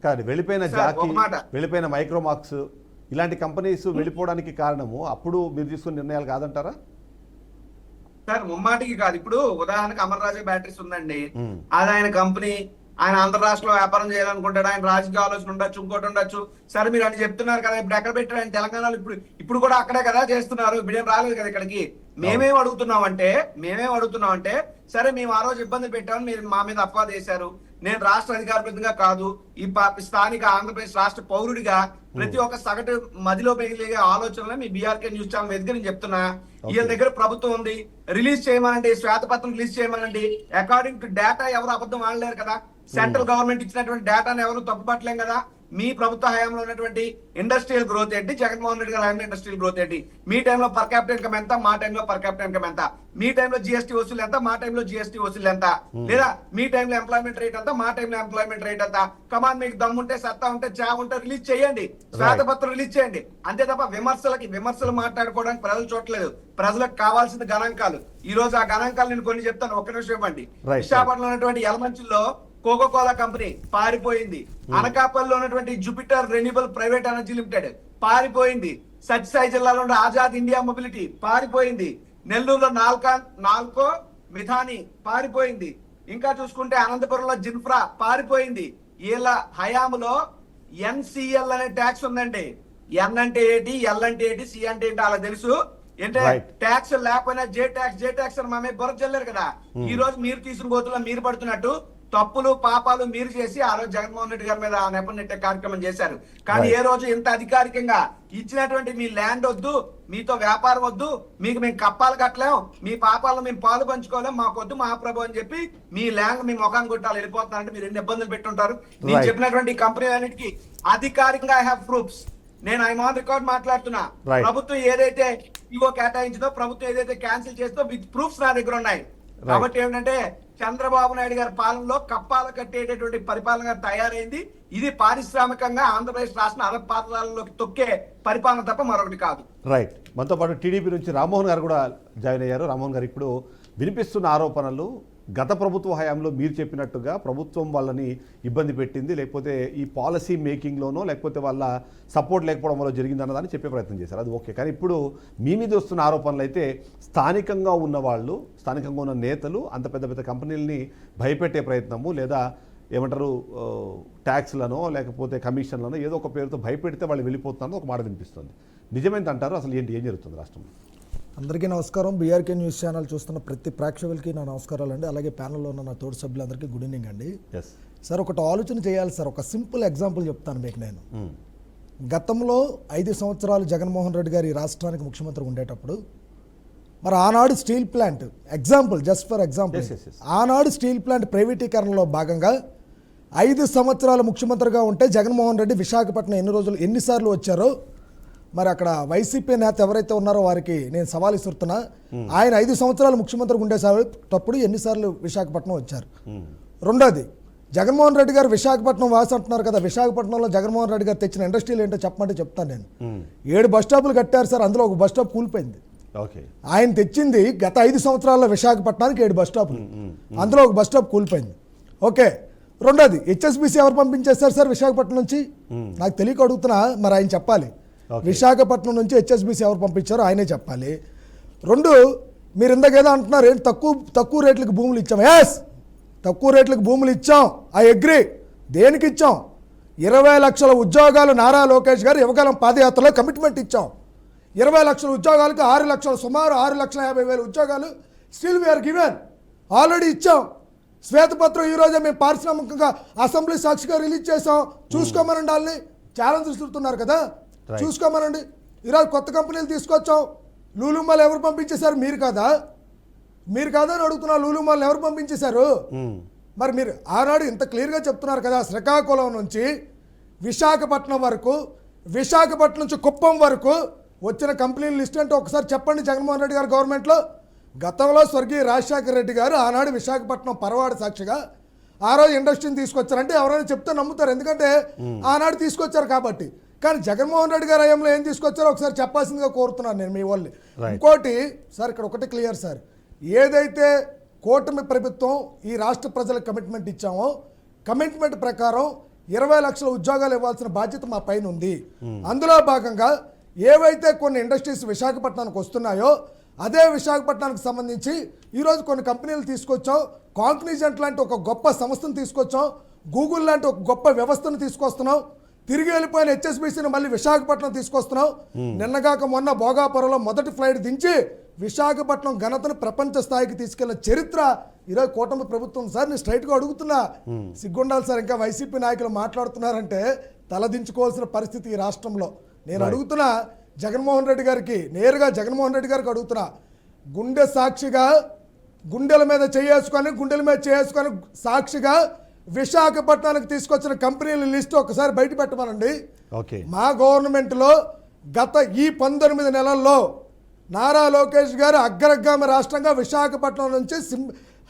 కానీ వెళ్ళిపోయిన జాకీ, వెళ్ళిపోయిన మైక్రోమాక్స్ ఇలాంటి కంపెనీస్ వెళ్ళిపోవడానికి కారణము అప్పుడు మీరు తీసుకున్న నిర్ణయాలు కాదంటారా? సార్ ముమ్మాటికి కాదు. ఇప్పుడు ఉదాహరణకు అమర్ రాజా బ్యాటరీస్ ఉందండి, అది ఆయన కంపెనీ, ఆయన ఆంధ్ర రాష్ట్రంలో వ్యాపారం చేయాలనుకుంటాడు, ఆయన రాజకీయ ఆలోచన ఉండొచ్చు, ఇంకోటి ఉండొచ్చు. సరే మీరు అని చెప్తున్నారు కదా, ఇప్పుడు ఎక్కడ పెట్టారు ఆయన తెలంగాణలో? ఇప్పుడు కూడా అక్కడే కదా చేస్తున్నారు, ఇప్పుడు ఏం రాలేదు కదా ఇక్కడికి. మేమేం అడుగుతున్నామంటే సరే మేము ఆ రోజు ఇబ్బంది పెట్టామని మీరు మా మీద అపవాదు వేశారు. నేను రాష్ట్ర అధికారబద్ధంగా కాదు, ఈ స్థానిక ఆంధ్రప్రదేశ్ రాష్ట్ర పౌరుడిగా ప్రతి ఒక్క సగటు మదిలో మిగిలే ఆలోచనలు మీ బీఆర్కే న్యూస్ ఛానల్ ఎదుగు నేను చెప్తున్నా. వీళ్ళ దగ్గర ప్రభుత్వం ఉంది, రిలీజ్ చేయమనండి, శ్వేతపత్రం రిలీజ్ చేయమనండి. అకార్డింగ్ టు డేటా ఎవరు అబద్ధం ఆడలేరు కదా. సెంట్రల్ గవర్నమెంట్ ఇచ్చినటువంటి డేటాను ఎవరు తప్పుపట్టలేం కదా. మీ ప్రభుత్వ హయాంలో ఉన్నటువంటి ఇండస్ట్రియల్ గ్రోత్ ఏంటి, జగన్మోహన్ రెడ్డి గారి హయాంలో ఇండస్ట్రియల్ గ్రోత్ ఏంటి, మీ టైంలో పర్ క్యాపిటల్ ఇన్కమ్ ఎంత, మా టైంలో పర్ క్యాపిటల్ ఇన్కమ్ ఎంత, మీ టైంలో జిఎస్టీ వసూలు ఎంత, మా టైంలో జిఎస్టీ వసూలు ఎంత, లేదా మీ టైంలో ఎంప్లాయ్మెంట్ రేట్ ఎంత, మా టైంలో ఎంప్లాయ్మెంట్ రేట్ ఎంత. కమాన్, మీకు దమ్ముంటే, సత్తా ఉంటే, చా ఉంటే రిలీజ్ చేయండి, శ్వేతపత్రం రిలీజ్ చేయండి. అంతే తప్ప విమర్శలు మాట్లాడుకోవడానికి ప్రజలు చూడలేదు. ప్రజలకు కావాల్సిన గణాంకాలు. ఈ రోజు ఆ గణాంకాలు నేను కొన్ని చెప్తాను, ఒక్క నిమిషం ఇవ్వండి. విశాఖపట్నంలో ఉన్నటువంటి యలమంచిలో కోకో కోలా కంపెనీ పారిపోయింది. అనకాపల్లిలో ఉన్నటువంటి Jupiter renewable private energy limited పారిపోయింది. సత్యసాయి జిల్లాలో ఉన్న ఆజాద్ ఇండియా మొబిలిటీ పారిపోయింది. నెల్లూరులో నాల్కో మిథాని పారిపోయింది. ఇంకా చూసుకుంటే అనంతపురంలో జిన్ఫ్రా పారిపోయింది. వీళ్ళ హయాములో ఎన్సిఎల్ అనే ట్యాక్స్ ఉందండి. ఎన్ అంటే ఏంటి, ఎల్ అంటే ఏంటి, సి అంటే ఏంటి అలా తెలుసు. అంటే ట్యాక్స్ లేకపోయినా జే ట్యాక్స్ అని మామే బొర చెల్లారు కదా. ఈ రోజు మీరు తీసుకుని గోతుల్లో మీరు పడుతున్నట్టు తప్పులు పాపాలు మీరు చేసి ఆ రోజు జగన్మోహన్ రెడ్డి గారి మీద నెపం నెట్టే కార్యక్రమం చేశారు. కానీ ఏ రోజు ఇంత అధికారికంగా ఇచ్చినటువంటి మీ ల్యాండ్ వద్దు, మీతో వ్యాపారం వద్దు, మీకు మేము కప్పాలు కట్టలేం, మీ పాపాలను మేము పాలు పంచుకోలేం, మాకొద్దు మహాప్రభు అని చెప్పి మీ ల్యాండ్ మీ ముఖాన్ని కొట్టాలి వెళ్ళిపోతున్నారంటే మీరు ఎన్ని ఇబ్బందులు పెట్టుంటారు. నేను చెప్పినటువంటి కంపెనీలన్నిటికీ అధికారికంగా ఐ హావ్ ప్రూఫ్స్. నేను ఐ ఆన్ రికార్డ్ మాట్లాడుతున్నా. ప్రభుత్వం ఏదైతే ఇవో కేటాయించిందో, ప్రభుత్వం ఏదైతే క్యాన్సిల్ చేస్తుందో విత్ ప్రూఫ్స్ నా దగ్గర ఉన్నాయి. కాబట్టి ఏంటంటే చంద్రబాబు నాయుడు గారి పాలనలో కప్పాలు కట్టేటటువంటి పరిపాలన తయారైంది. ఇది పారిశ్రామికంగా ఆంధ్రప్రదేశ్ రాష్ట్ర అరపాతాలలోకి తొక్కే పరిపాలన తప్ప మరొకటి కాదు. రైట్. మనతో పాటు టీడీపీ నుంచి రామ్మోహన్ గారు కూడా జాయిన్ అయ్యారు. రామ్మోహన్ గారు, ఇప్పుడు వినిపిస్తున్న ఆరోపణలు గత ప్రభుత్వ హయాంలో మీరు చెప్పినట్టుగా ప్రభుత్వం వాళ్ళని ఇబ్బంది పెట్టింది, లేకపోతే ఈ పాలసీ మేకింగ్లోనో లేకపోతే వాళ్ళ సపోర్ట్ లేకపోవడం వల్ల జరిగిందన్నదాన్ని చెప్పే ప్రయత్నం చేశారు. అది ఓకే. కానీ ఇప్పుడు మీ మీద వస్తున్న ఆరోపణలు అయితే స్థానికంగా ఉన్న వాళ్ళు, స్థానికంగా ఉన్న నేతలు అంత పెద్ద పెద్ద కంపెనీలని భయపెట్టే ప్రయత్నము, లేదా ఏమంటారు ట్యాక్స్లను లేకపోతే కమిషన్లను ఏదో ఒక పేరుతో భయపెడితే వాళ్ళు వెళ్ళిపోతున్నారని ఒక మాట వినిపిస్తుంది. నిజమేంటంటారు? అసలు ఏం జరుగుతుంది రాష్ట్రంలో? అందరికీ నమస్కారం. బీఆర్కే న్యూస్ ఛానల్ చూస్తున్న ప్రతి ప్రేక్షకులకి నా నమస్కారాలు అండి. అలాగే ప్యానల్లో ఉన్న నా తోటి సభ్యులందరికీ గుడ్ ఈవినింగ్ అండి. సార్, ఒకటి ఆలోచన చేయాలి సార్. ఒక సింపుల్ ఎగ్జాంపుల్ చెప్తాను మీకు. నేను గతంలో 5 సంవత్సరాలు జగన్మోహన్ రెడ్డి గారు ఈ రాష్ట్రానికి ముఖ్యమంత్రి ఉండేటప్పుడు మరి ఆనాడు steel plant example, just for example, ఆనాడు స్టీల్ ప్లాంట్ ప్రైవేటీకరణలో భాగంగా 5 సంవత్సరాలు ముఖ్యమంత్రిగా ఉంటే జగన్మోహన్ రెడ్డి విశాఖపట్నం ఎన్నిసార్లు వచ్చారో మరి అక్కడ వైసీపీ నేత ఎవరైతే ఉన్నారో వారికి నేను సవాల్ ఇస్తున్నా. ఆయన 5 సంవత్సరాలు ముఖ్యమంత్రిగా ఉండేటప్పుడు ఎన్నిసార్లు విశాఖపట్నం వచ్చారు? రెండోది, జగన్మోహన్ రెడ్డి గారు విశాఖపట్నం వాసి అంటున్నారు కదా. విశాఖపట్నంలో జగన్మోహన్ రెడ్డి గారు తెచ్చిన ఇండస్ట్రీలు ఏంటో చెప్పమంటే చెప్తాను నేను. 7 బస్ స్టాపులు కట్టారు సార్, అందులో ఒక బస్ స్టాప్ కూలిపోయింది. ఆయన తెచ్చింది గత 5 సంవత్సరాల్లో విశాఖపట్నానికి 7 బస్ స్టాపులు, అందులో ఒక బస్ స్టాప్ కూలిపోయింది. ఓకే. రెండోది, హెచ్ఎస్బిసి ఎవరు పంపించేస్తారు సార్ విశాఖపట్నం నుంచి? నాకు తెలియక అడుగుతున్నా, మరి ఆయన చెప్పాలి. విశాఖపట్నం నుంచి హెచ్ఎస్బిసి ఎవరు పంపించారో ఆయనే చెప్పాలి. 2, మీరు ఇందాకేదో అంటున్నారు ఏంటి, తక్కువ రేట్లకు భూములు ఇచ్చాం. ఎస్, తక్కువ రేట్లకు భూములు ఇచ్చాం, ఐ అగ్రీ. దేనికి ఇచ్చాం? 20 లక్షల ఉద్యోగాలు నారా లోకేష్ గారు యువకాలం పాదయాత్రలో కమిట్మెంట్ ఇచ్చాం. 20 లక్షల ఉద్యోగాలకు సుమారు 6,50,000 ఉద్యోగాలు స్టిల్ వీఆర్ గివెన్, ఆల్రెడీ ఇచ్చాం. శ్వేతపత్రం ఈరోజే మేము పారిశ్రామికంగా అసెంబ్లీ సాక్షిగా రిలీజ్ చేసాం. చూసుకోమనండి, వాళ్ళని ఛాలెంజ్ ఇస్తున్నారు కదా, చూసుకోమనండి. ఈరోజు కొత్త కంపెనీలు తీసుకొచ్చాం. లూలు మాల్ ఎవరు పంపించేశారు? మీరు కాదా అని అడుగుతున్నా. లూలు మాల్ ఎవరు పంపించేశారు? మరి మీరు ఆనాడు ఇంత క్లియర్గా చెప్తున్నారు కదా, శ్రీకాకుళం నుంచి విశాఖపట్నం వరకు, విశాఖపట్నం నుంచి కుప్పం వరకు వచ్చిన కంపెనీల లిస్ట్ అంటే ఒకసారి చెప్పండి. జగన్మోహన్ రెడ్డి గారు గవర్నమెంట్లో గతంలో స్వర్గీయ రాజశేఖర రెడ్డి గారు ఆనాడు విశాఖపట్నం పరవాడ సాక్షిగా ఆ రోజు ఇండస్ట్రీని తీసుకొచ్చారంటే ఎవరైనా చెప్తే నమ్ముతారు, ఎందుకంటే ఆనాడు తీసుకొచ్చారు కాబట్టి. కానీ జగన్మోహన్ రెడ్డి గారి హయాంలో ఏం తీసుకొచ్చారో ఒకసారి చెప్పాల్సిందిగా కోరుతున్నాను నేను మీ వాళ్ళని. ఇంకోటి సార్, ఇక్కడ ఒకటి క్లియర్ సార్, ఏదైతే కూటమి ప్రభుత్వం ఈ రాష్ట్ర ప్రజలకు కమిట్మెంట్ ఇచ్చామో కమిట్మెంట్ ప్రకారం 20 లక్షల ఉద్యోగాలు ఇవ్వాల్సిన బాధ్యత మా పైన ఉంది. అందులో భాగంగా ఏవైతే కొన్ని ఇండస్ట్రీస్ విశాఖపట్నానికి వస్తున్నాయో అదే విశాఖపట్నానికి సంబంధించి ఈరోజు కొన్ని కంపెనీలు తీసుకొచ్చాం. కాగ్నిజెంట్ లాంటి ఒక గొప్ప సంస్థను తీసుకొచ్చాం. గూగుల్ లాంటి ఒక గొప్ప వ్యవస్థను తీసుకొస్తున్నాం. తిరిగి వెళ్ళిపోయిన హెచ్ఎస్బీసీని మళ్ళీ విశాఖపట్నం తీసుకొస్తున్నాం. నిన్నగాక మొన్న భోగాపురంలో మొదటి ఫ్లైట్ దించి విశాఖపట్నం ఘనతను ప్రపంచ స్థాయికి తీసుకెళ్లిన చరిత్ర ఈరోజు కూటమి ప్రభుత్వం. సార్ నేను స్ట్రైట్గా అడుగుతున్నా, సిగ్గుండాలి సార్, ఇంకా వైసీపీ నాయకులు మాట్లాడుతున్నారంటే తలదించుకోవాల్సిన పరిస్థితి ఈ రాష్ట్రంలో. నేను అడుగుతున్నా జగన్మోహన్ రెడ్డి గారికి, నేరుగా జగన్మోహన్ రెడ్డి గారికి అడుగుతున్నా, గుండె సాక్షిగా గుండెల మీద చేసుకొని సాక్షిగా విశాఖపట్నానికి తీసుకొచ్చిన కంపెనీల లిస్టు ఒకసారి బయట పెట్టమనండి. మా గవర్నమెంట్లో గత ఈ 19 నెలల్లో నారా లోకేష్ గారు అగ్రగామి రాష్ట్రంగా విశాఖపట్నం నుంచి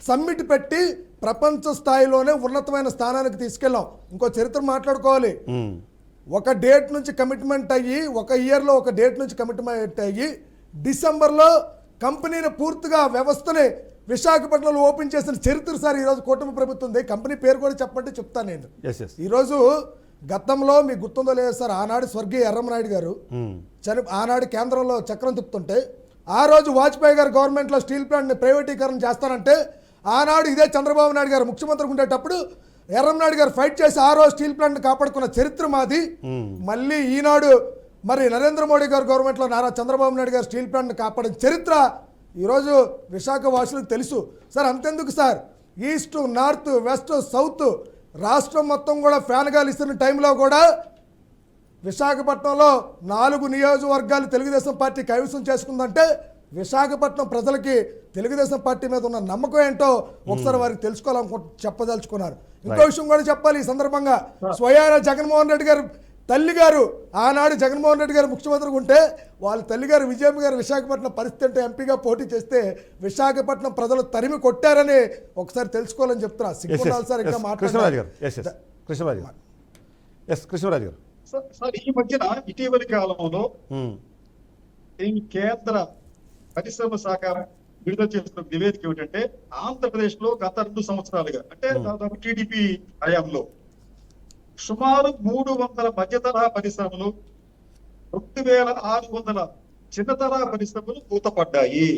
సమ్మిట్ పెట్టి ప్రపంచ స్థాయిలోనే ఉన్నతమైన స్థానానికి తీసుకెళ్ళాం. ఇంకో చరిత్ర మాట్లాడుకోవాలి. ఒక డేట్ నుంచి కమిట్మెంట్ అయ్యి, ఒక ఇయర్లో ఒక డేట్ నుంచి కమిట్మెంట్ అయ్యి డిసెంబర్లో కంపెనీని పూర్తిగా వ్యవస్థని విశాఖపట్నంలో ఓపెన్ చేసిన చరిత్ర సార్ ఈరోజు కూటమి ప్రభుత్వం. కంపెనీ పేరు కూడా చెప్పంటే చెప్తాను నేను. ఈరోజు గతంలో మీకు గుర్తుందో లేదు సార్, ఆనాడు స్వర్గీయ ఎర్రమనాయుడు గారు ఆనాడు కేంద్రంలో చక్రం తిప్పుతుంటే, ఆ రోజు వాజ్పేయి గారు గవర్నమెంట్లో స్టీల్ ప్లాంట్ని ప్రైవేటీకరణ చేస్తానంటే ఆనాడు ఇదే చంద్రబాబు నాయుడు గారు ముఖ్యమంత్రిగా ఉండేటప్పుడు ఎర్రమనాయుడు గారు ఫైట్ చేసి ఆ రోజు స్టీల్ ప్లాంట్ని కాపాడుకున్న చరిత్ర మాది. మళ్ళీ ఈనాడు మరి నరేంద్ర మోడీ గారు గవర్నమెంట్లో నారా చంద్రబాబు నాయుడు గారు స్టీల్ ప్లాంట్ని కాపాడిన చరిత్ర ఈరోజు విశాఖ వాసులకు తెలుసు సార్. అంతెందుకు sir, east, north, west, south రాష్ట్రం మొత్తం కూడా ఫ్యాన్ గాలి ఇస్తున్న టైంలో కూడా విశాఖపట్నంలో 4 నియోజకవర్గాలు తెలుగుదేశం పార్టీ కైవసం చేసుకుందంటే విశాఖపట్నం ప్రజలకి తెలుగుదేశం పార్టీ మీద ఉన్న నమ్మకం ఏంటో ఒకసారి వారికి చెప్పదలుచుకున్నారు. ఇంకో విషయం కూడా చెప్పాలి ఈ సందర్భంగా. స్వయాన జగన్మోహన్ రెడ్డి గారు తల్లి గారు, ఆనాడు జగన్మోహన్ రెడ్డి గారు ముఖ్యమంత్రిగా ఉంటే వాళ్ళ తల్లి గారు విజయమ్మ గారు విశాఖపట్నం పరిస్థితి అంటే ఎంపీగా పోటీ చేస్తే విశాఖపట్నం ప్రజలు తరిమి కొట్టారని ఒకసారి తెలుసుకోవాలని చెప్తున్నా. సిగ్గుండాలి సార్ ఇంకా కృష్ణరాజు గారు. సార్ ఈ మధ్యన ఇటీవలి కాలంలో కేంద్ర పరిశ్రమ శాఖ విడుదల చేస్తున్న నివేదిక ఏమిటంటే, ఆంధ్రప్రదేశ్ లో గత 2 సంవత్సరాలుగా అంటే దాదాపు టీడీపీ హయాంలో సుమారు 300 మధ్యతరహా పరిశ్రమలు, 2600 చిన్న తరహా పరిశ్రమలు మూతపడ్డాయి.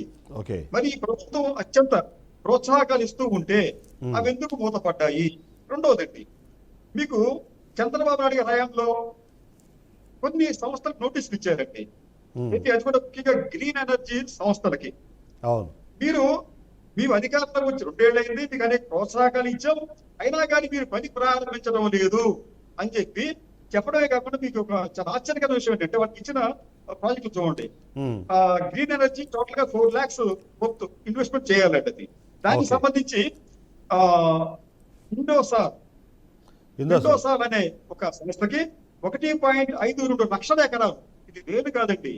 మరి ఈ ప్రభుత్వం అత్యంత ప్రోత్సాహకాలు ఇస్తూ ఉంటే అవి ఎందుకు మూతపడ్డాయి? రెండవదండి, మీకు చంద్రబాబు నాయుడు హయాంలో కొన్ని సంస్థలకు నోటీసులు ఇచ్చారండి. అది కూడా ముఖ్యంగా గ్రీన్ ఎనర్జీ సంస్థలకి. మేము అధికారంలో వచ్చి 2 ఏళ్ళైంది, మీకు అనేక ప్రోత్సాహకాలు ఇచ్చాం, అయినా కానీ మీరు పని ప్రారంభించడం లేదు అని చెప్పడమే కాకుండా మీకు ఒక చాలా ఆశ్చర్యకరమైన విషయం ఏంటంటే, వాళ్ళకి ఇచ్చిన ప్రాజెక్టులు చూడండి. గ్రీన్ ఎనర్జీ టోటల్ గా 4 lakhs ఇన్వెస్ట్మెంట్ చేయాలండి. అది దానికి సంబంధించి ఇండోసార్ అనే ఒక సంస్థకి 1.52 లక్షల ఎకరాలు, ఇది వేలు కాదండి,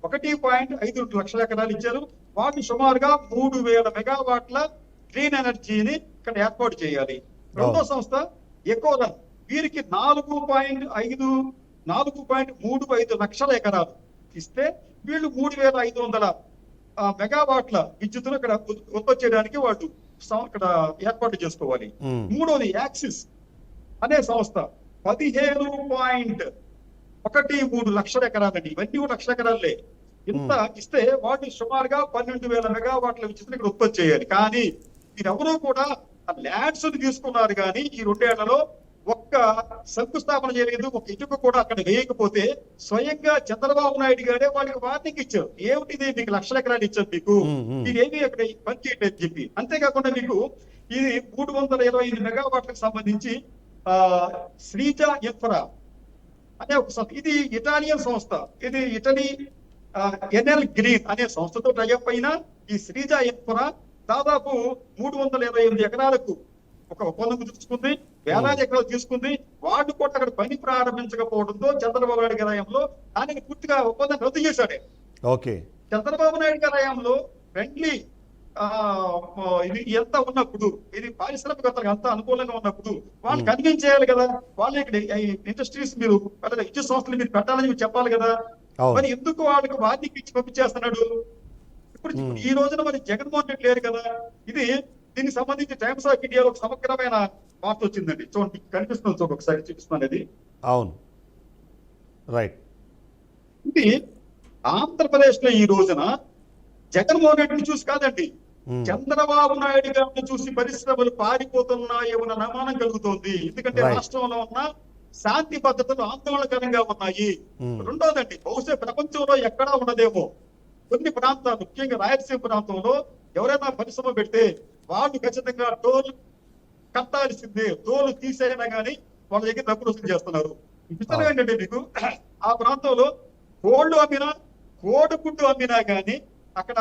1.52 లక్షల ఎకరాలు ఇచ్చారు. వాటిని సుమారుగా 3000 మెగావాట్ల గ్రీన్ ఎనర్జీని ఇక్కడ ఏర్పాటు చేయాలి. రెండో సంస్థ ఎకోరన్, వీరికి 4.35 లక్షల ఎకరాలు ఇస్తే వీళ్ళు 3500 మెగావాట్ల విద్యుత్తును ఇక్కడ ఉత్పత్తి చేయడానికి వాళ్ళు ఇక్కడ ఏర్పాటు చేసుకోవాలి. మూడోది యాక్సిస్ అనే సంస్థ 15.13 లక్షల ఎకరాలండి. ఇవన్నీ కూడా లక్షల ఎకరాలే. ఇంత ఇస్తే వాటి సుమారుగా 12,000 మెగావాట్ల విద్యుత్తును ఇక్కడ ఉత్పత్తి చేయాలి. కానీ మీరెవరూ కూడా ల్యాండ్స్ తీసుకున్నారు కానీ ఈ 2 ఏళ్లలో ఒక్క శంకుస్థాపన చేయలేదు, ఒక ఇటుక కూడా అక్కడ వేయకపోతే స్వయంగా చంద్రబాబు నాయుడు గారే వాళ్ళకి వార్నింగ్ ఇచ్చారు. ఏమిటిది, మీకు లక్షల ఎకరాలు ఇచ్చారు, మీకు మీరేమి అక్కడ పని చేయట్లేదు అని చెప్పి. అంతేకాకుండా మీకు ఇది 325 మెగావాట్లకు సంబంధించి శ్రీజ ఇన్ఫ్రా అనే ఒక సంస్థ, ఇది ఇటాలియన్ సంస్థ, ఇది ఇటలీ ఎన్ఎల్ గ్రీన్ అనే సంస్థతో టైఅప్ అయిన ఈ శ్రీజ ఇన్ఫ్రా దాదాపు 328 ఎకరాలకు ఒక ఒప్పందం తీసుకుంది, వేలాది ఎకరాలు తీసుకుంది. వాడు కూడా అక్కడ పని ప్రారంభించకపోవడంతో చంద్రబాబు నాయుడు గారి హయాంలో దానిని పూర్తిగా ఒప్పందం రద్దు చేశాడే. చంద్రబాబు నాయుడు గారి హయాంలో ఫ్రెండ్లీ ఇది ఎంత ఉన్నప్పుడు, ఇది పారిశ్రామికవేత్తలకు అంత అనుకూలంగా ఉన్నప్పుడు వాళ్ళు కన్విన్స్ చేయాలి కదా. వాళ్ళు ఇక్కడ ఇండస్ట్రీస్ మీరు విద్యుత్ సంస్థలు మీరు పెట్టాలని మీరు చెప్పాలి కదా. మరి ఎందుకు వాళ్ళకి వార్నింగ్ ఇచ్చి పంపించేస్తున్నాడు? ఇప్పుడు ఈ రోజున మరి జగన్మోహన్ రెడ్డి లేరు కదా. దీనికి సంబంధించి టైమ్స్ ఆఫ్ ఇండియాలో సమగ్రమైన వార్త వచ్చిందండి. చూడండి, కనిపిస్తుంది, చూడండి ఒకసారి చూపిస్తున్నాను. అది అవును, రైట్. ఇది ఆంధ్రప్రదేశ్ లో ఈ రోజున జగన్మోహన్ రెడ్డిని చూసి కాదండి, చంద్రబాబు నాయుడు గారిని చూసి పరిశ్రమలు పారిపోతున్నాయేమన్న అనుమానం కలుగుతోంది. ఎందుకంటే Right. రాష్ట్రంలో ఉన్న శాంతి భద్రతలు ఆందోళనకరంగా ఉన్నాయి. రెండోదండి, బహుశా ప్రపంచంలో ఎక్కడా ఉన్నదేమో కొన్ని ప్రాంతాలు, ముఖ్యంగా రాయలసీమ ప్రాంతంలో ఎవరైనా పరిశ్రమ పెడితే వాళ్ళు ఖచ్చితంగా టోల్ కట్టాల్సిందే. టోల్ తీసేయనా గానీ వాళ్ళ దగ్గర డబ్బులు వసూలు చేస్తున్నారు. విచిత్రం ఏంటంటే మీకు ఆ ప్రాంతంలో కోళ్లు అమ్మినా, కోడిగుడ్డు అమ్మినా గానీ అక్కడ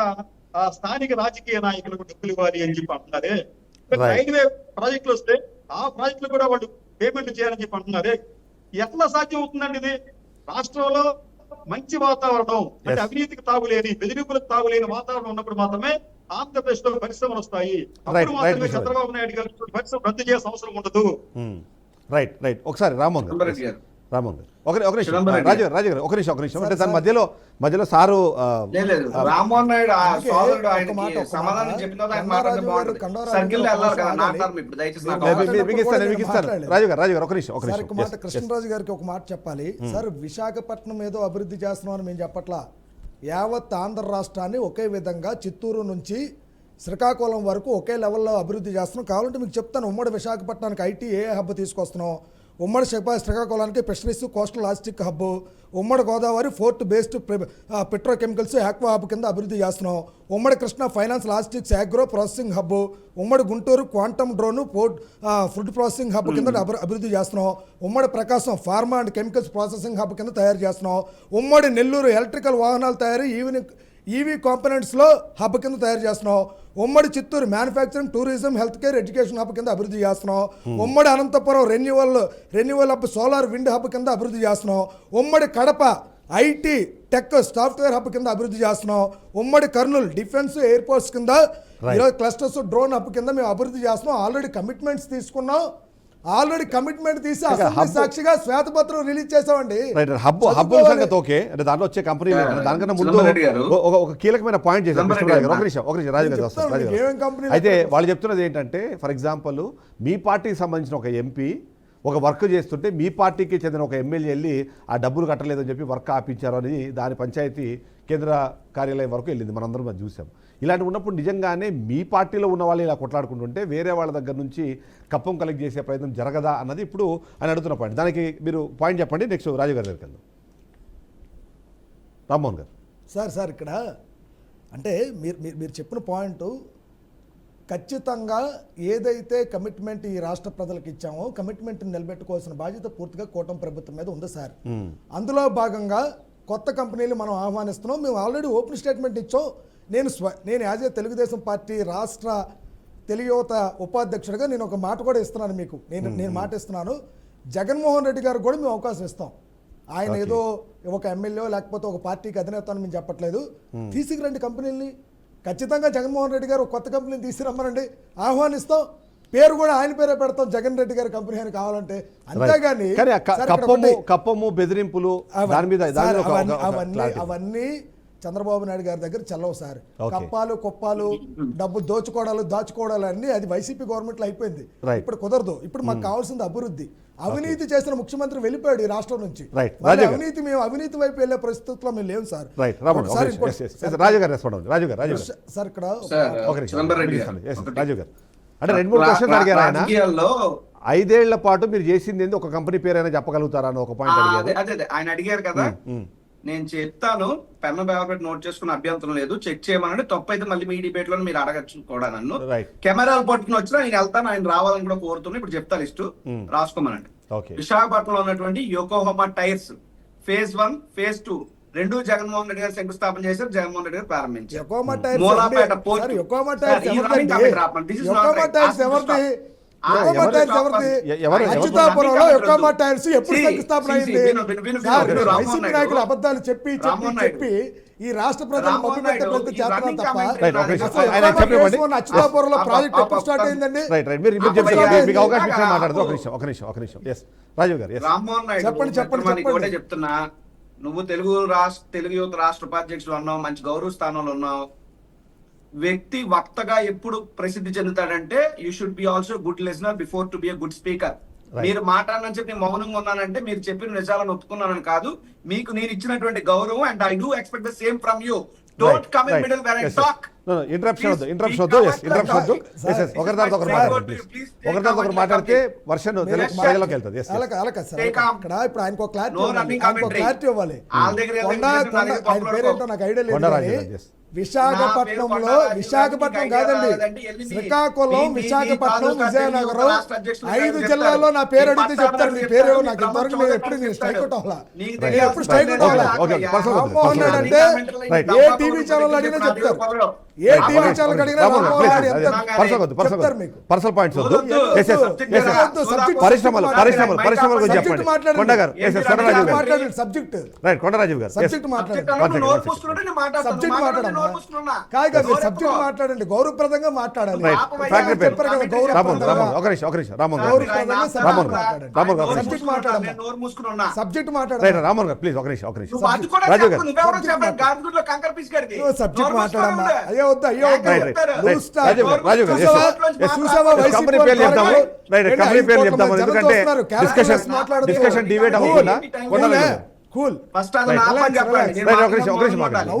ఆ స్థానిక రాజకీయ నాయకులకు డబ్బులు ఇవ్వాలి అని చెప్పి అంటున్నారే. Right. రైల్వే ప్రాజెక్టులు వస్తే ఆ ప్రాజెక్టులు కూడా వాళ్ళు పేమెంట్ చేయాలని చెప్పి అంటున్నారే. ఎట్లా సాధ్యం అవుతుందండి ఇది? రాష్ట్రంలో మంచి వాతావరణం, అంటే Yes. అవినీతికి తాగులేని, బెదిరింపులకు తాగులేని వాతావరణం ఉన్నప్పుడు మాత్రమే ఆంధ్రప్రదేశ్ లో పరిశ్రమలు వస్తాయి. Right, అప్పుడు right, మాత్రమే Mr. చంద్రబాబు నాయుడు గారు పరిశ్రమ రద్దు చేయాల్సిన అవసరం ఉండదు. Right right. ఒకసారి రామ్మోహన్ గారు, చిదంబరెడ్డి గారు. రామ్మోహన్ గారు ఒక నిమిషం, చిదంబరెడ్డి రాజు గారు, రాజు గారు ఒక నిమిషం. అంటే దాని మధ్యలో సారు లేదు, రామ్మోహన్ నాయుడు ఆ అందుకే సోదరుడు ఒక ఆయనకి మాట, ఒక సమాధానం మాట. చెప్పిన తర్వాత ఆయన కండారాజు మాట్లాడితే గారు, బాగుంటుంది. కండారాజు సర్కిల్ గారు వెళ్ళాలి కదా, ఆగండి. నాటారు ఇప్పుడు దయచేసి నాకు మీరు అవకాశం మీకు ఇస్తాను. మాట్లాడండి. రాజు గారు ఒక నిమిషం. సార్ ఒక మాట, Yes, yes. కృష్ణరాజు గారికి ఒక మాట చెప్పాలి. సార్, విశాఖపట్నం ఏదో అభివృద్ధి చేస్తున్నామని మేము చెప్పట్లా. యావత్ ఆంధ్ర రాష్ట్రాన్ని ఒకే విధంగా చిత్తూరు నుంచి శ్రీకాకుళం వరకు ఒకే లెవెల్లో అభివృద్ధి చేస్తున్నాం. కావాలంటే మీకు చెప్తాను, ఉమ్మడి విశాఖపట్నానికి ఐటీ ఏ హబ్ తీసుకొస్తున్నాం, ఉమ్మడి శ్రీకాకుళానికి ఫిషరీస్ కోస్టల్ లాజిస్టిక్ హబ్, ఉమ్మడి Godavari port based petrochemicals aqua hub కింద అభివృద్ధి చేస్తున్నాం, ఉమ్మడి Krishna finance logistics agro processing hub, ఉమ్మడి Guntur quantum drone food processing hub కింద అభివృద్ధి చేస్తున్నాం, ఉమ్మడి Prakasam pharma and chemicals processing hub కింద తయారు చేస్తున్నాం, ఉమ్మడి నెల్లూరు ఎలక్ట్రికల్ వాహనాలు తయారీ ఈవీ కాంపోనెంట్స్లో హబ్ కింద తయారు చేస్తున్నాం, ఉమ్మడి Chittoor manufacturing tourism health care education hub కింద అభివృద్ధి చేస్తున్నాం, ఉమ్మడి Anantapur renewal hub solar wind hub కింద అభివృద్ధి చేస్తున్నాం, ఉమ్మడి Kadapa IT tech software hub కింద అభివృద్ధి చేస్తున్నాం, ఉమ్మడి కర్నూలు డిఫెన్స్ ఎయిర్పోర్ట్స్ కింద ఈరోజు క్లస్టర్స్ డ్రోన్ హబ్ కింద మేము అభివృద్ధి చేస్తున్నాం. ఆల్రెడీ కమిట్మెంట్స్ తీసుకున్నాం. ఆల్రెడీ కమిట్మెంట్ తీసి అసెంబ్లీ సాక్షిగా శ్వేతపత్రం రిలీజ్ చేసామండి. హబ్ సంగతి ఓకే. అంటే దాంట్లో వచ్చే కంపెనీ దానికన్నా ముందు చిదంబరెడ్డి గారు. ఒక కీలకమైన పాయింట్ చేశారు చిదంబరెడ్డి గారు. ఒక నిమిషం రాజు గారు వస్తారు. రాజు గారు. ఏమేం కంపెనీలు అయితే వాళ్ళు చెప్తున్నది ఏంటంటే, ఫర్ ఎగ్జాంపుల్ మీ పార్టీకి సంబంధించిన ఒక ఎంపీ ఒక వర్క్ చేస్తుంటే మీ పార్టీకి చెందిన ఒక ఎమ్మెల్యే వెళ్ళి ఆ డబ్బులు కట్టలేదని చెప్పి వర్క్ ఆపించారు అని దాని పంచాయతీ కేంద్ర కార్యాలయం వరకు వెళ్ళింది. మనందరం అది చూసాం. ఇలాంటి ఉన్నప్పుడు నిజంగానే మీ పార్టీలో ఉన్న వాళ్ళు ఇలా కొట్లాడుకుంటుంటే వేరే వాళ్ళ దగ్గర నుంచి కప్పం కలెక్ట్ చేసే ప్రయత్నం జరగదా అన్నది ఇప్పుడు ఆయన అడుగుతున్న పాయింట్. దానికి మీరు పాయింట్ చెప్పండి. నెక్స్ట్ రాజు గారి దగ్గరికి వెళ్దాం. రామ్మోహన్ గారు. సార్ ఇక్కడ అంటే మీరు చెప్పిన పాయింట్ ఖచ్చితంగా ఏదైతే కమిట్మెంట్ ఈ రాష్ట్ర ప్రజలకు ఇచ్చామో కమిట్మెంట్ని నిలబెట్టుకోవాల్సిన బాధ్యత పూర్తిగా కూటమి ప్రభుత్వం మీద ఉంది సార్. అందులో భాగంగా కొత్త కంపెనీలు మనం ఆహ్వానిస్తున్నాం. మేము ఆల్రెడీ ఓపెన్ స్టేట్మెంట్ ఇచ్చాం. నేను యాజ్ ఏ తెలుగుదేశం పార్టీ రాష్ట్ర తెలుగు యువత ఉపాధ్యక్షుడిగా నేను ఒక మాట కూడా ఇస్తున్నాను మీకు. నేను మాట ఇస్తున్నాను, జగన్మోహన్ రెడ్డి గారికి కూడా మేము అవకాశం ఇస్తాం. ఆయన ఏదో ఒక ఎమ్మెల్యే లేకపోతే ఒక పార్టీకి అధినేత అని మేము చెప్పట్లేదు. తీసుకురండి కంపెనీలని. ఖచ్చితంగా జగన్మోహన్ రెడ్డి గారు ఒక కొత్త కంపెనీని తీసుకురమ్మనండి, ఆహ్వానిస్తాం. పేరు కూడా ఆయన పేరే పెడతాం, జగన్ రెడ్డి గారి కంపెనీ అని కావాలంటే. అంతేగాని కప్పము బెదిరింపులు అవన్నీ చంద్రబాబు నాయుడు గారి దగ్గర చెల్లవు సార్. కప్పాలు కుప్పాలు డబ్బు దాచుకోవడాలు అన్ని అది వైసీపీ గవర్నమెంట్లో అయిపోయింది. ఇప్పుడు కుదరదు. ఇప్పుడు మాకు కావాల్సింది అభివృద్ధి. అవినీతి చేసిన ముఖ్యమంత్రి వెళ్ళిపోయాడు ఈ రాష్ట్రం నుంచి. అవినీతి వైపు వెళ్ళే పరిస్థితుల్లో మేము లేవు సార్. సార్ ఇక్కడ రాజు గారు అంటే 2-3 క్వశ్చన్స్ అడిగారు ఆయన. 5 ఏళ్ల పాటు మీరు చేసింది ఏంది, ఒక కంపెనీ పేరైనా చెప్పగలుగుతారా అని ఒక పాయింట్ అడిగారు. అదే ఆయన అడిగారు కదా, నేను చెప్తాను, పెన్ను పేపర్ పెట్టి నోట్ చేసుకున్న అభ్యంతరం లేదు, చెక్ చేయమనండి. తప్పు అయితే మళ్ళీ మీ డిబేట్ లో మీరు అడగచ్చు కూడా నన్ను. కెమెరాలు పట్టుకుని వచ్చినా నేను వెళ్తాను, ఆయన రావాలని కూడా కోరుతున్నా. ఇప్పుడు చెప్తా లిస్టు, రాసుకోమనండి. విశాఖపట్నంలో ఉన్నటువంటి యోకోహోమా టైర్స్ ఫేజ్ 1 ఫేజ్ 2 రెండు జగన్మోహన్ రెడ్డి గారు శంకుస్థాపన చేశారు, జగన్మోహన్ రెడ్డి గారు ప్రారంభించారు. మూలాపేట పోర్ట్ అబద్ధాలు చెప్పి ఈ రాష్ట్ర ప్రజలు అచ్యుతాపురంలో ప్రాజెక్ట్ ఎప్పుడు స్టార్ట్ అయిందండి? రామ్మోహన్ నాయుడు చెప్పండి చెప్తున్నా, నువ్వు తెలుగు యువత రాష్ట్ర ఉపాధ్యక్షుడు అన్నావు, మంచి గౌరవ స్థానంలో ఉన్నావు. వ్యక్తి వక్తగా ఎప్పుడు ప్రసిద్ధి చెందుతాడంటే you should be also good listener before to be a good speaker. మీరు మాట్లాడనని చెప్పి నేను మౌనంగా ఉన్నానంటే మీరు చెప్పిన నిజాలను ఒప్పుకున్నానని కాదు, మీకు నేను ఇచ్చినటువంటి గౌరవం and I do expect the same from you. Don't come in middle where I talk. Interruption వద్దు. ఒకరి తర్వాత ఒకరు మాట్లాడండి. ఒకరి తర్వాత ఒకరు మాట్లాడితే వర్షన్ ప్రజలకు వెళ్తుంది. ఇక్కడ ఇప్పుడు ఆయనకు క్లారిటీ ఇవ్వాలి. ఆయన పేరేంటో నాకు ఐడియా లేదు. విశాఖపట్నం కాదండి, శ్రీకాకుళం, విశాఖపట్నం, విజయనగరం 5 జిల్లాల్లో నా పేరు అడిగితే చెప్తారు. మీ పేరు నాకు ఇంతవరకు నేను ఎప్పుడు స్ట్రైక్ అవుట్ అవ్వాలా, ఎప్పుడు స్ట్రైక్ అవుట్ అవ్వాలా. రామ్మోహన్ రెడ్డి అంటే ఏ టీవీ ఛానల్ అడిగినా చెప్తారు. ఏ టీవీ ఛానల్ అడిగినా చెప్తారు. మీకు పర్సనల్ పాయింట్స్ వద్దు. పరిశ్రమలు గురించి చెప్పండి. సబ్జెక్ట్ రైట్, కొండరాజు గారు సబ్జెక్ట్ మాట్లాడండి. సబ్జెక్ట్ మాట్లాడండి, గౌరవప్రదంగా మాట్లాడాలి. సబ్జెక్ట్ మాట్లాడాలి. రామన్ గారు ప్లీజ్ ఒక నిమిషం. సబ్జెక్ట్ మాట్లాడమ్మా. అయ్యో వద్దు, అయ్యో కంపెనీ పేరు చెప్తాము. కంపెనీ పేరు చెప్తాము ఎందుకంటే డిస్కషన్ డిబేట్ అవ్వకుండా. కూల్ ఫస్ట్ అది నా పని చెప్పండి.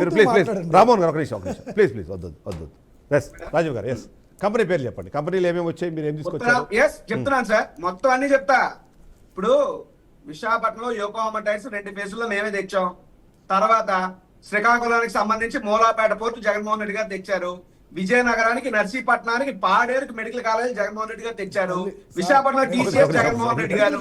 మీరు ప్లీజ్ రామోహన్ గారు ఒక నిమిషం ప్లీజ్ వద్దు. ఎస్ రాజీవ్ గారు, ఎస్ కంపెనీ పేరు చెప్పండి. కంపెనీలు ఏమేమి వచ్చాయి, మీరు ఏం తీసుకొచ్చారు? చెప్తున్నాను సార్, మొత్తం అన్ని చెప్తా. ఇప్పుడు విశాఖపట్నంలో యోకోహామా టైర్స్ 2 ఫేజుల్లో మేమే తెచ్చాం. తర్వాత శ్రీకాకుళానికి సంబంధించి మూలాపేట పోర్టు జగన్మోహన్ రెడ్డి గారు తెచ్చారు. విజయనగరానికి, నర్సీపట్నానికి, పాడేరుకి మెడికల్ కాలేజ్ జగన్మోహన్ రెడ్డి గారు తెచ్చారు. విశాఖపట్నం టీసీఎస్ జగన్మోహన్ రెడ్డి గారు,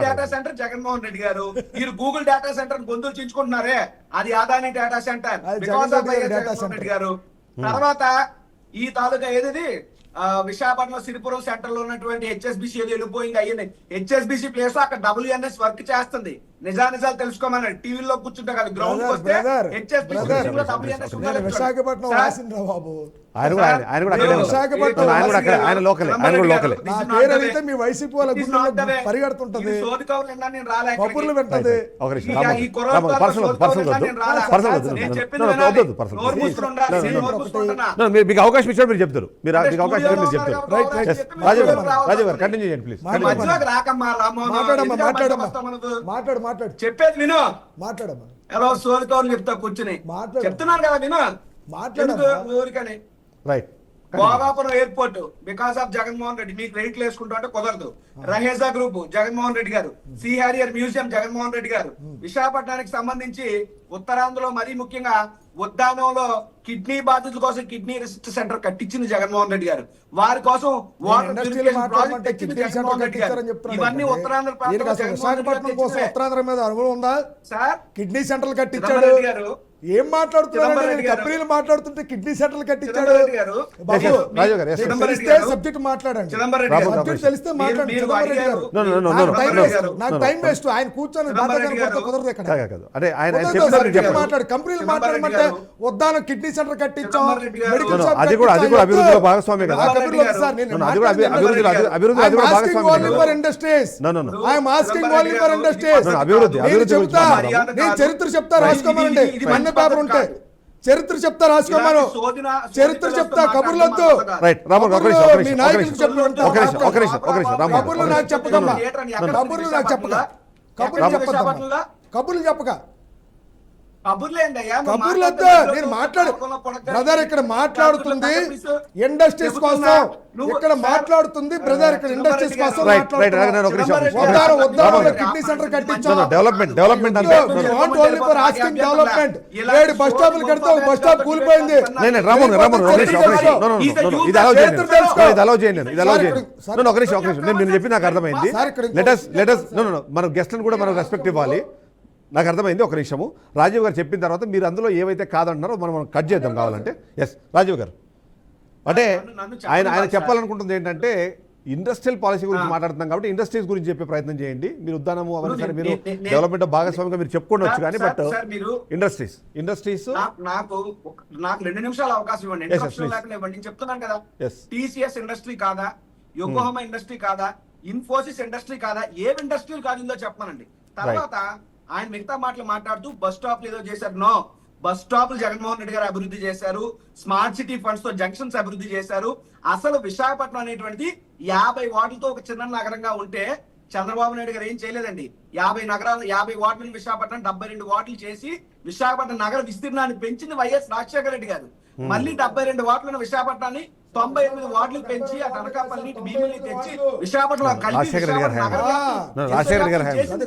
డేటా సెంటర్ జగన్మోహన్ రెడ్డి గారు. మీరు గూగుల్ డేటా సెంటర్ గొంతులు చించుకుంటున్నారే, అది Adani data centre because of Jaganmohan Reddy గారు. తర్వాత ఈ తాలూకా ఏది విశాఖపట్నం సిరిపురం సెంటర్ లో ఉన్నటువంటి హెచ్ఎస్బిసి వెళ్ళిపోయింది. అయ్యింది హెచ్ఎస్బిసి ప్లేస్ లో అక్కడ WNS వర్క్ చేస్తుంది. నిజాలు తెలుసుకోమన్నాడు. టీవీలో కూర్చుంటే కదా, గ్రౌండ్ వస్తే విశాఖపట్నం రాసిండ్రా బాబు. మీ వైసీపీ వాళ్ళ పరిగెడుతుంటది, కబుర్లు వింటది. మీకు అవకాశం ఇచ్చాడు, మీరు చెప్తారు. మీకు అవకాశం ఇచ్చాడు, మీరు చెప్తారు. రాజీవ్ గారు కంటిన్యూ చేయండి ప్లీజ్. మాట్లాడు చెప్పేది విను. మాట్లాడమ్మా. ఎలా సోదికౌలు చెప్తా కూర్చుని చెప్తున్నాను కదా, విను. ఊరికని right. Bhogapuram airport because of Jaganmohan Reddy మీకు రేట్లు వేసుకుంటూ అంటే కుదరదు. రహేజా గ్రూప్ జగన్మోహన్ రెడ్డి గారు, sea Harrier museum Jaganmohan Reddy గారు, విశాఖపట్నానికి సంబంధించి ఉత్తరాంధ్రలో మరీ ముఖ్యంగా ఉద్దానంలో కిడ్నీ బాధితుల కోసం కిడ్నీ రిసెర్చ్ సెంటర్ కట్టించింది జగన్మోహన్ రెడ్డి గారు. వారి కోసం వాటర్ ప్యూరిఫికేషన్ ప్రాజెక్ట్ తెచ్చింది జగన్మోహన్ రెడ్డి గారు. ఇవన్నీ ఉత్తరాంధ్ర ఉత్తరాంధ్ర మీద అనుభవం ఉందా సార్? కిడ్నీ సెంటర్లు కట్టించాడు. ఏం మాట్లాడుతున్నాడు? కంపెనీలు మాట్లాడుతుంటే కిడ్నీ సెంటర్లు కట్టించాడు. సబ్జెక్ట్ మాట్లాడండి. సబ్జెక్ట్ తెలిస్తే మాట్లాడండి. నాకు టైం వేస్ట్. ఆయన కూర్చొని కుదరదు ఇక్కడ. మాట్లాడు. కంపెనీలు మాట్లాడమంటే ఉద్దానం కిడ్నీ సెంటర్ కట్టించాం, మెడికల్ షాప్ అభివృద్ధిలో భాగస్వామి కదా. చరిత్ర చెప్తా రాసుకోమనండి. అన్ని పేపర్ ఉంటాయి. చరిత్ర చెప్తా రాసుకోమను. చరిత్ర చెప్తా, కబుర్లొద్దు. మీ నాయకులకు చెప్పండి. కబుర్లు నాకు చెప్పకమ్మా. కబుర్లు నాకు చెప్పక. కబుర్లు చెప్పక. కబుర్లొద్దు. నేను మాట్లాడు బ్రదర్. ఇక్కడ మాట్లాడుతుంది ఇండస్ట్రీస్ కోసం. ఇక్కడ మాట్లాడుతుంది బ్రదర్. ఇక్కడ ఇండస్ట్రీస్ కోసం కిడ్నీ సెంటర్ కట్టించాం. Development asking development. 7 బస్ స్టాపులు కడితే ఒక బస్ స్టాప్ కూలిపోయింది. నేను చెప్పి నాకు అర్థమైంది. మన గెస్ట్లను కూడా మనం రెస్పెక్ట్ ఇవ్వాలి. నాకు అర్థమైంది. ఒక నిమిషము. రాజీవ్ గారు చెప్పిన తర్వాత మీరు అందులో ఏవైతే కాదంటున్నారో మనం కట్ చేద్దాం కావాలంటే. ఎస్ రాజీవ్ గారు, అంటే ఆయన చెప్పాలనుకుంటుంది ఏంటంటే ఇండస్ట్రియల్ పాలసీ గురించి మాట్లాడుతున్నాం కాబట్టి ఇండస్ట్రీస్ గురించి చెప్పే ప్రయత్నం చేయండి. మీరు ఉద్దానము అవన్నీ సరే, మీరు డెవలప్మెంట్ భాగస్వామిగా మీరు చెప్పుకోవచ్చు కానీ బట్ ఇండస్ట్రీస్ నాకు 2 నిమిషాలు అవకాశం ఇవ్వండి. నేను చెప్తున్నాను కదా, టీసీఎస్ ఇండస్ట్రీ కాదా, యోకోహామా ఇండస్ట్రీ కాదా, ఇన్ఫోసిస్ ఇండస్ట్రీ కాదా, ఏ ఇండస్ట్రీ కాదిందో చెప్పమనండి. తర్వాత ఆయన మిగతా మాటలు మాట్లాడుతూ బస్ స్టాప్ ఏదో చేశారు. నో, బస్ స్టాపులు జగన్మోహన్ రెడ్డి గారు అభివృద్ధి చేశారు, స్మార్ట్ సిటీ ఫండ్స్ తో జంక్షన్స్ అభివృద్ధి చేశారు. అసలు విశాఖపట్నం అనేటువంటి 50 వార్డులతో ఒక చిన్న నగరంగా ఉంటే చంద్రబాబు నాయుడు గారు ఏం చేయలేదండి. 50 వార్డులను విశాఖపట్నం 72 వార్డులు చేసి విశాఖపట్నం నగర విస్తీర్ణాన్ని పెంచింది వైఎస్ రాజశేఖర రెడ్డి గారు. మళ్ళీ 72 వార్డులను విశాఖపట్నాన్ని 98 వార్డులు పెంచి ఆ తనకాపల్లి భీముల్ని తెచ్చి విశాఖపట్నంలో కలిపి రాజశేఖర గారి హయాంలో.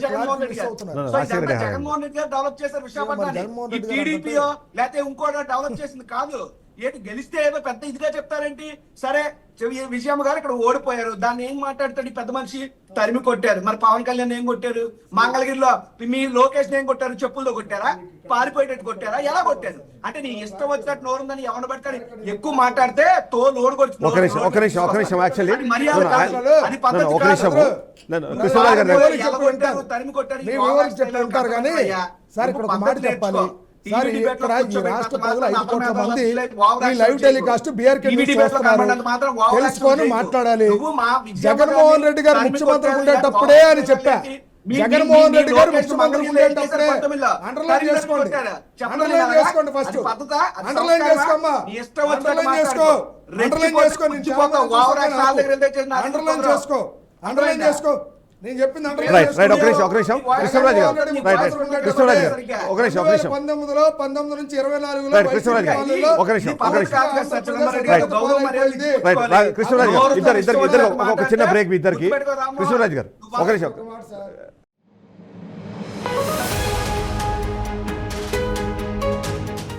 జగన్మోహన్ రెడ్డి గారు అదే జగన్మోహన్ రెడ్డి గారు డెవలప్ చేశారు విశాఖపట్నాన్ని. జగన్మోహన్ ఈ రెడ్డి గారు టీడీపీయో లేకపోతే ఇంకోటో డెవలప్ చేసింది కాదు. ఏంటి గెలిస్తే ఏదో పెద్ద ఇదిగా చెప్తారేంటి? సరే విజయమ్మ గారు ఇక్కడ ఓడిపోయారు, దాన్ని ఏం మాట్లాడతాడు ఈ పెద్ద మనిషి? తరిమి కొట్టారు. మరి పవన్ కళ్యాణ్ ఏం కొట్టారు? మంగళగిరిలో మీ లోకేష్ ఏం కొట్టారు? చెప్పులతో కొట్టారా? పారిపోయేటట్టు కొట్టారా? ఎలా కొట్టారు? అంటే నీ ఇష్టం వచ్చినట్టు నోరుందని ఎవరిని పడతాడు? ఎక్కువ మాట్లాడితే లోడు ఒక నిమిషం యాక్చువల్లీ తరిమి కొట్టారు. మీ వివరించి చెప్తుంటారు కానీ సార్ ఇక్కడ ఒక మాట చెప్పాలి సార్, ఇక్కడ ఈ రాష్ట్ర ప్రజలు 5 కోట్ల మంది ఈ లైవ్ టెలికాస్ట్ బీఆర్కే చూస్తున్నారు, తెలుసుకొని మాట్లాడాలి. జగన్మోహన్ రెడ్డి గారు ముఖ్యమంత్రి ఉండేటప్పుడే అని చెప్పా. జగన్మోహన్ రెడ్డి గారు ముఖ్యమంత్రి ఉండేటప్పుడే అండర్లైన్ చేసుకోండి, అండర్లైన్ చేసుకోండి, ఫస్ట్ అండర్లైన్ చేసుకోమ్మా, అండర్లైన్ చేసుకో, అండర్లైన్ చేసుకో, అండర్లైన్ చేసుకో, అండర్లైన్ చేసుకో. నేను చెప్పింది రైట్ రైట్ ఒక నిమిషం కృష్ణరాజు గారు రైట్ రైట్ కృష్ణరాజు గారు ఒక నిమిషం 19 నుంచి 24లో రైట్ కృష్ణరాజు గారు ఒక నిమిషం రైట్ కృష్ణరాజు గారు ఇద్దరు ఒక చిన్న బ్రేక్ మీ ఇద్దరికి. కృష్ణరాజు గారు ఒక నిమిషం